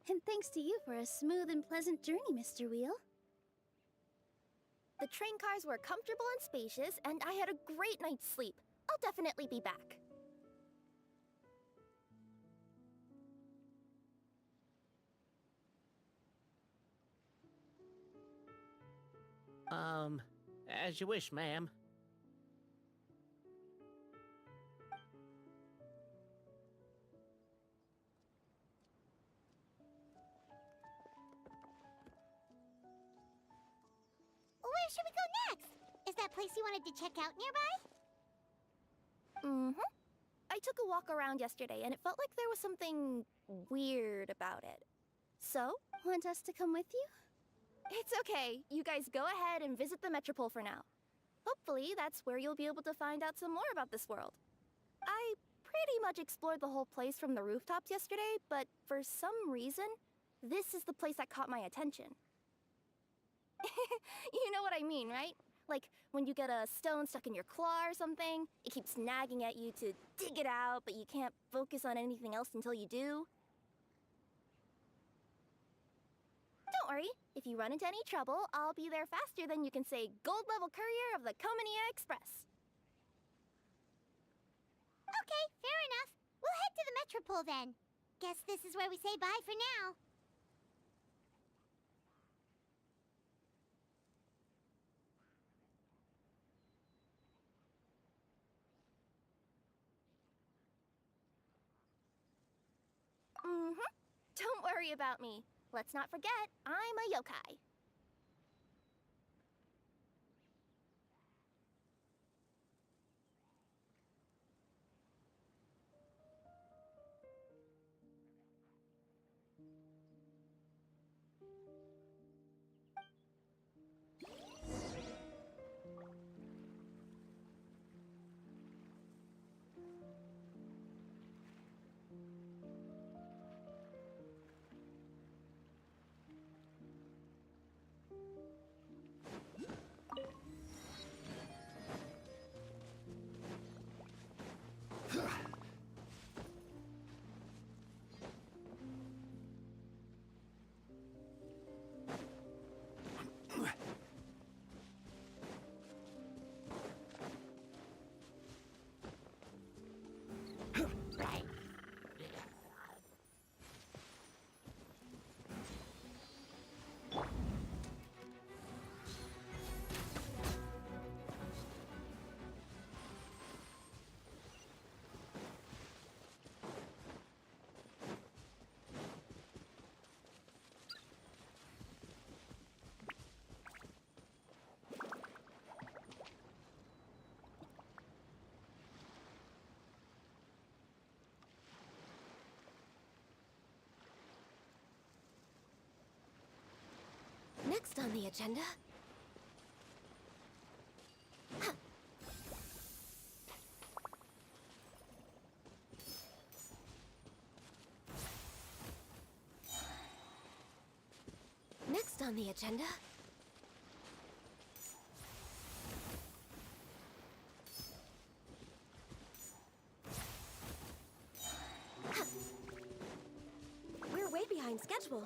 And thanks to you for a smooth and pleasant journey, Mr. Wheel. The train cars were comfortable and spacious, and I had a great night's sleep. I'll definitely be back. As you wish, ma'am. Where should we go next? Is that place you wanted to check out nearby? Mm-hmm. I took a walk around yesterday, and it felt like there was something weird about it. So, Want us to come with you? it's okay. You guys go ahead and visit the Metropole for now. Hopefully, that's where you'll be able to find out some more about this world. I pretty much explored the whole place from the rooftops yesterday, but for some reason, this is the place that caught my attention. You know what I mean, right? Like, when you get a stone stuck in your claw or something, it keeps nagging at you to dig it out, but you can't focus on anything else until you do. Don't worry, if you run into any trouble, I'll be there faster than you can say gold level courier of the Comania Express. Okay, fair enough. We'll head to the Metropole then. Guess this is where we say bye for now. Mm-hmm. Don't worry about me. Let's not forget, I'm a yokai. Next on the agenda... Next on the agenda... We're way behind schedule.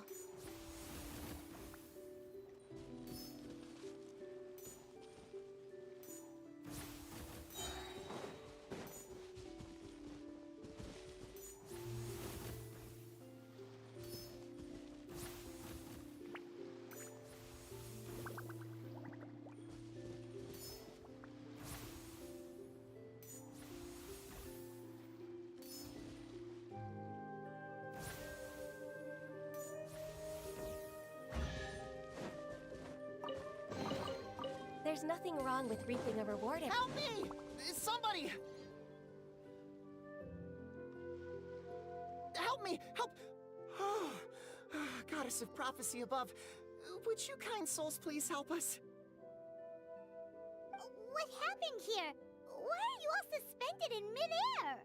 There's nothing wrong with reaping a reward. Help me! Somebody! Help me! Help! Goddess of prophecy above, would you kind souls please help us? What happened here? Why are you all suspended in midair?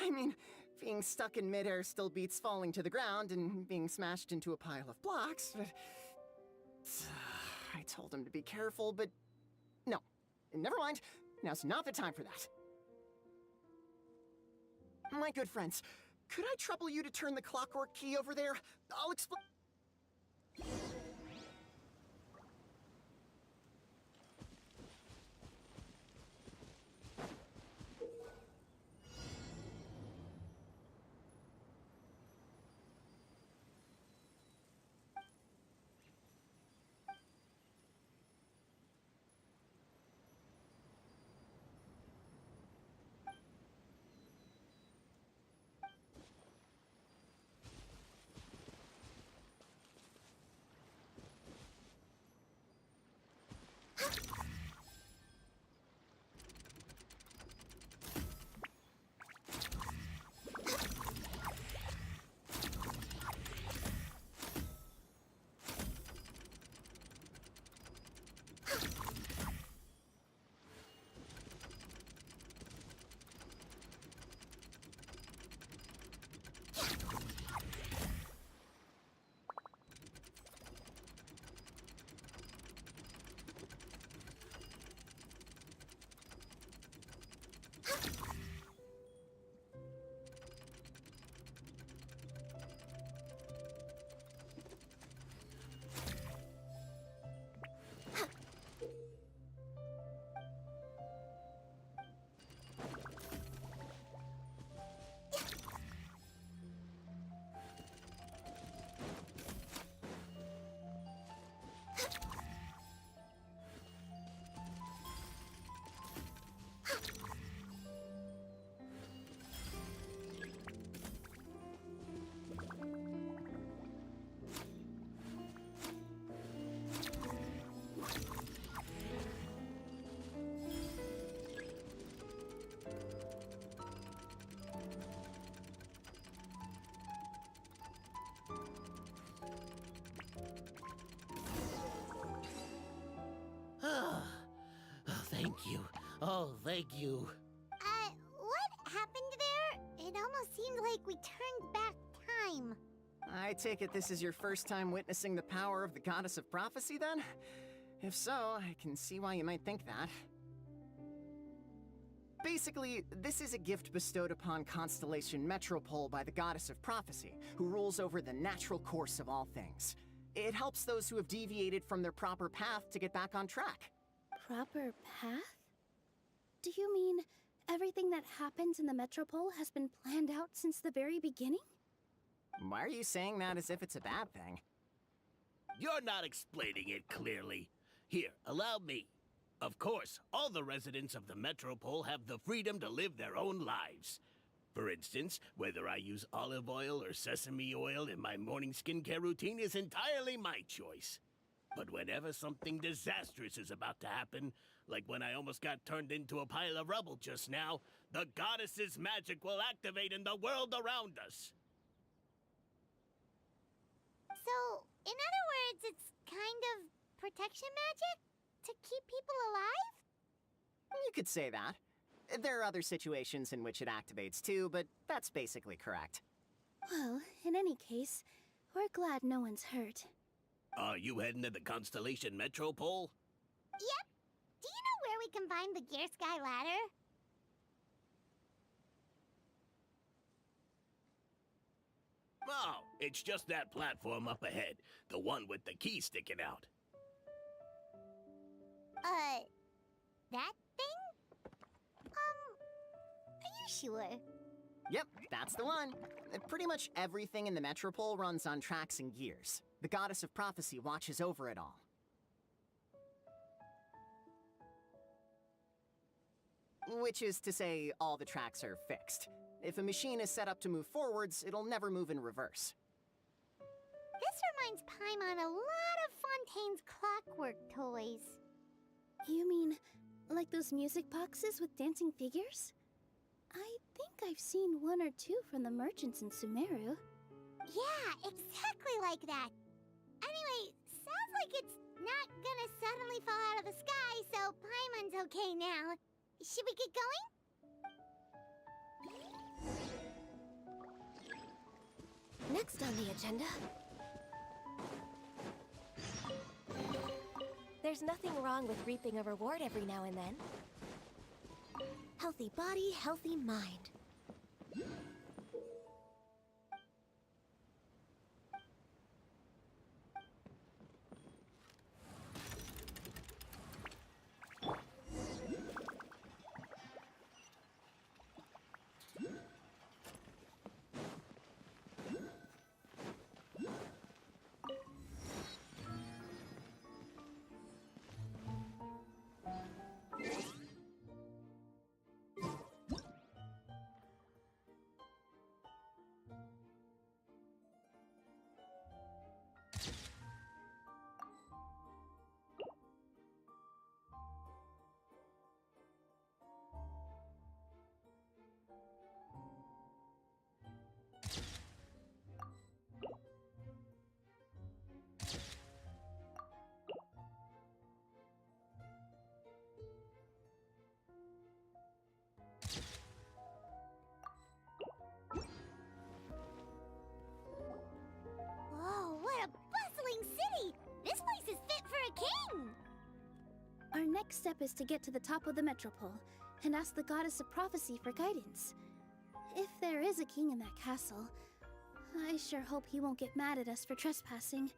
I mean, being stuck in midair still beats falling to the ground and being smashed into a pile of blocks, but... I told him to be careful, but... No. Never mind. Now's not the time for that. My good friends, could I trouble you to turn the clockwork key over there? I'll explain. Thank you. Oh, thank you. What happened there? It almost seemed like we turned back time. I take it this is your first time witnessing the power of the Goddess of Prophecy, then? If so, I can see why you might think that. Basically, this is a gift bestowed upon Constellation Metropole by the Goddess of Prophecy, who rules over the natural course of all things. It helps those who have deviated from their proper path to get back on track. Proper path? Do you mean everything that happens in the Metropole has been planned out since the very beginning? Why are you saying that as if it's a bad thing? You're not explaining it clearly. Here, allow me. Of course, all the residents of the Metropole have the freedom to live their own lives. For instance, whether I use olive oil or sesame oil in my morning skincare routine is entirely my choice. But whenever something disastrous is about to happen, like when I almost got turned into a pile of rubble just now, the goddess's magic will activate in the world around us. So, in other words, it's kind of protection magic? To keep people alive? You could say that. There are other situations in which it activates too, but that's basically correct. Well, in any case, we're glad no one's hurt. Are you heading to the Constellation Metropole? Yep. Do you know where we can find the Gear Sky Ladder? Oh, it's just that platform up ahead. The one with the key sticking out. That thing? Are you sure? Yep, that's the one. Pretty much everything in the Metropole runs on tracks and gears. The Goddess of Prophecy watches over it all. Which is to say, all the tracks are fixed. If a machine is set up to move forwards, it'll never move in reverse. This reminds Paimon a lot of Fontaine's clockwork toys. You mean, like those music boxes with dancing figures? I think I've seen one or two from the merchants in Sumeru. Yeah, exactly like that. Anyway, sounds like it's not gonna suddenly fall out of the sky, so Paimon's okay now. Should we get going? Next on the agenda... There's nothing wrong with reaping a reward every now and then. Healthy body, healthy mind. Our next step is to get to the top of the Metropole and ask the Goddess of Prophecy for guidance. If there is a king in that castle, I sure hope he won't get mad at us for trespassing.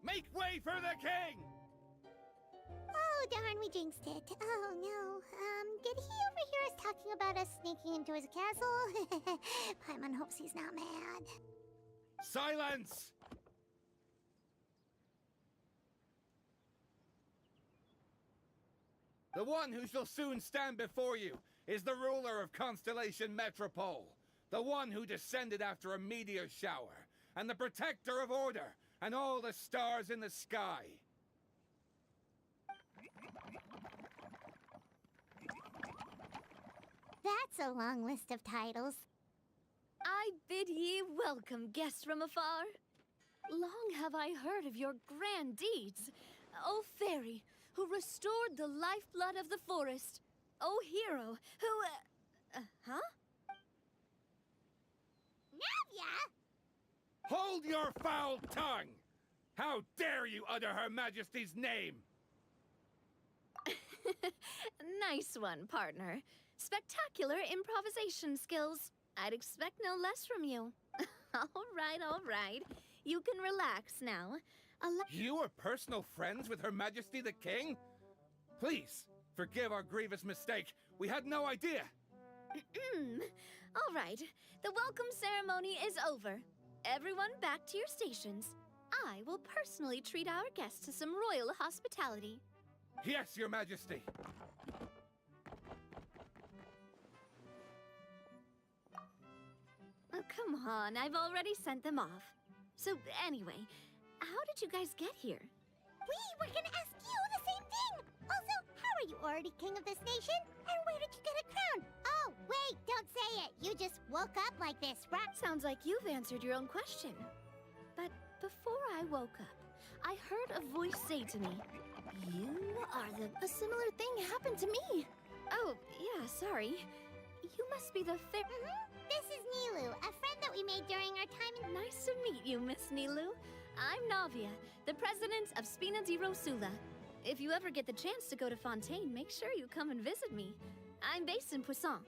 Make way for the king! Oh, darn, we jinxed it. Oh, no. Did he overhear us talking about us sneaking into his castle? Paimon hopes he's not mad. Silence! The one who shall soon stand before you is the ruler of Constellation Metropole, the one who descended after a meteor shower, and the protector of order and all the stars in the sky. That's a long list of titles. I bid ye welcome, guests from afar. Long have I heard of your grand deeds, O fairy, who restored the lifeblood of the forest. O hero, who, huh? Navia! Hold your foul tongue! How dare you utter Her Majesty's name? Nice one, partner. Spectacular improvisation skills. I'd expect no less from you. All right. You can relax now. You are personal friends with Her Majesty the King? Please, forgive our grievous mistake. We had no idea. All right. The welcome ceremony is over. Everyone back to your stations. I will personally treat our guests to some royal hospitality. Yes, Your Majesty. Oh, come on. I've already sent them off. So, anyway, how did you guys get here? We were gonna ask you the same thing! Also, how are you already king of this nation? And where did you get a crown? Oh, wait, don't say it! You just woke up like this, right? Sounds like you've answered your own question. But before I woke up, I heard a voice say to me, "You are the..." A similar thing happened to me. Oh, yeah, sorry. You must be the This is Nilu, a friend that we made during our time in... Nice to meet you, Miss Nilu. I'm Navia, the president of Spina di Rosula. If you ever get the chance to go to Fontaine, make sure you come and visit me. I'm based in Poisson.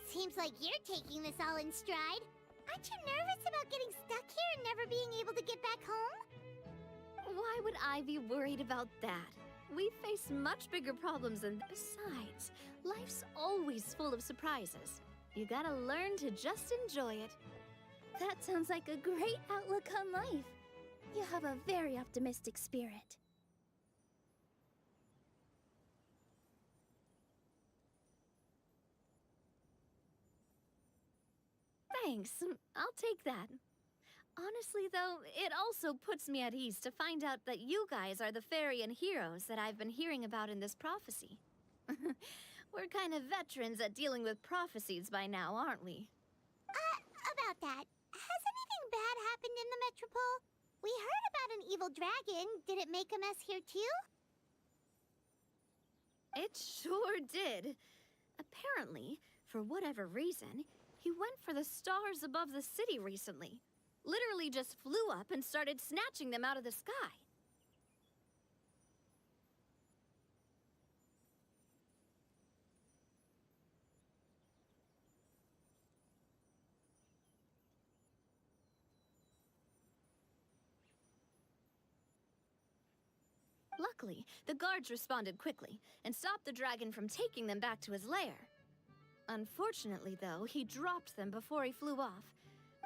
Seems like you're taking this all in stride. Aren't you nervous about getting stuck here and never being able to get back home? Why would I be worried about that? We face much bigger problems than... Besides, life's always full of surprises. You gotta learn to just enjoy it. That sounds like a great outlook on life. You have a very optimistic spirit. Thanks, I'll take that. Honestly, though, it also puts me at ease to find out that you guys are the fairy and heroes that I've been hearing about in this prophecy. We're kind of veterans at dealing with prophecies by now, aren't we? About that, has anything bad happened in the Metropole? We heard about an evil dragon. Did it make a mess here too? It sure did. Apparently, for whatever reason, he went for the stars above the city recently. Literally just flew up and started snatching them out of the sky. Luckily, the guards responded quickly and stopped the dragon from taking them back to his lair. Unfortunately, though, he dropped them before he flew off.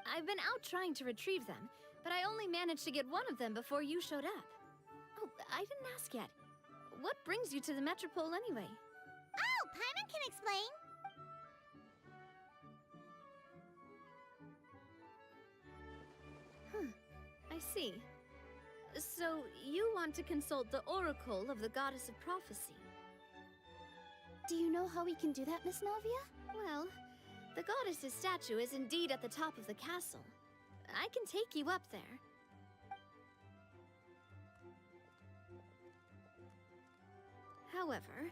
I've been out trying to retrieve them, but I only managed to get one of them before you showed up. Oh, I didn't ask yet. What brings you to the Metropole anyway? Oh, Paimon can explain. I see. So, you want to consult the Oracle of the Goddess of Prophecy? Do you know how we can do that, Miss Navia? Well, the goddess's statue is indeed at the top of the castle. I can take you up there. However,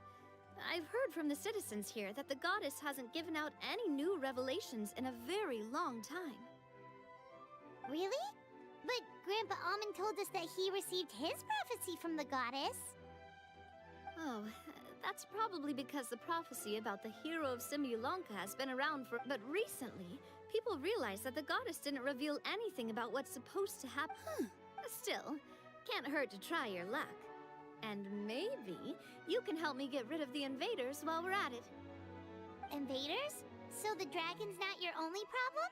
I've heard from the citizens here that the goddess hasn't given out any new revelations in a very long time. Really? But Grandpa Almond told us that he received his prophecy from the goddess. Oh, that's probably because the prophecy about the hero of Simulanka has been around for... But recently, people realized that the goddess didn't reveal anything about what's supposed to happen. Still, can't hurt to try your luck. And maybe you can help me get rid of the invaders while we're at it. Invaders? So the dragon's not your only problem?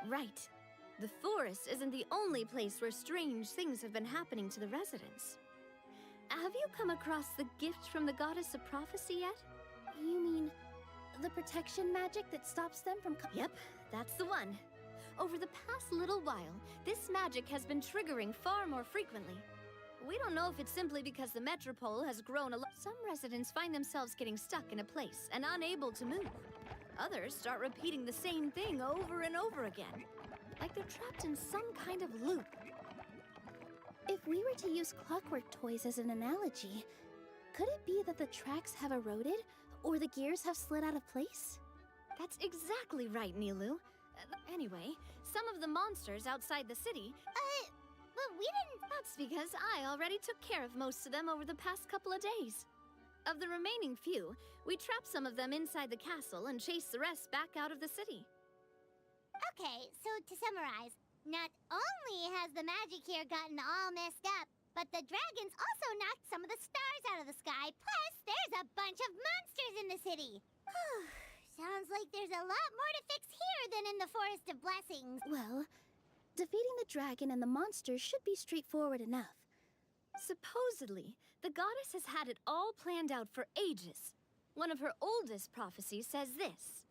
Right. The forest isn't the only place where strange things have been happening to the residents. Have you come across the gift from the goddess of prophecy yet? You mean the protection magic that stops them from Yep, that's the one. Over the past little while, this magic has been triggering far more frequently. We don't know if it's simply because the metropole has grown a lot. Some residents find themselves getting stuck in a place and unable to move. Others start repeating the same thing over and over again, like they're trapped in some kind of loop. If we were to use clockwork toys as an analogy, could it be that the tracks have eroded or the gears have slid out of place? That's exactly right, Nilu. Anyway, some of the monsters outside the city... But we didn't... That's because I already took care of most of them over the past couple of days. Of the remaining few, we trapped some of them inside the castle and chased the rest back out of the city. Okay, so to summarize, not only has the magic here gotten all messed up, but the dragons also knocked some of the stars out of the sky, plus there's a bunch of monsters in the city. Sounds like there's a lot more to fix here than in the Forest of Blessings. Well, defeating the dragon and the monsters should be straightforward enough. Supposedly, the goddess has had it all planned out for ages. One of her oldest prophecies says this.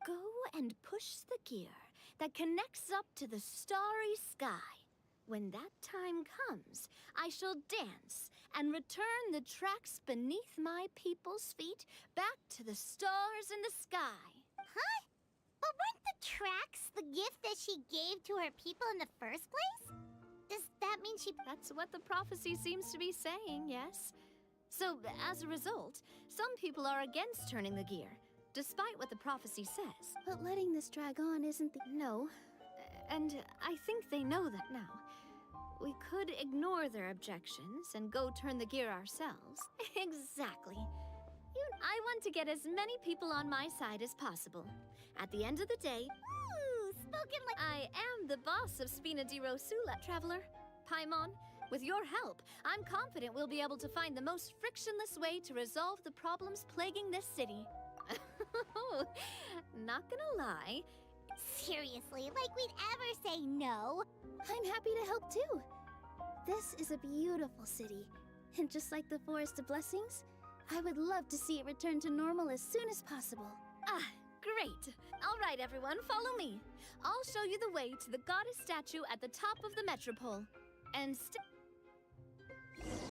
Go and push the gear that connects up to the starry sky. When that time comes, I shall dance and return the tracks beneath my people's feet back to the stars in the sky. Huh? But weren't the tracks the gift that she gave to her people in the first place? Does that mean she... That's what the prophecy seems to be saying, yes. So, as a result, some people are against turning the gear, despite what the prophecy says. But letting this drag on isn't the... No, and I think they know that now. We could ignore their objections and go turn the gear ourselves. Exactly. I want to get as many people on my side as possible. At the end of the day... Ooh, spoken like... I am the boss of Spina di Rosula, Traveler. Paimon, with your help, I'm confident we'll be able to find the most frictionless way to resolve the problems plaguing this city. Not gonna lie. Seriously, like we'd ever say no. I'm happy to help too. This is a beautiful city, and just like the Forest of Blessings, I would love to see it return to normal as soon as possible. Ah, great. All right, everyone, follow me. I'll show you the way to the goddess statue at the top of the metropole. And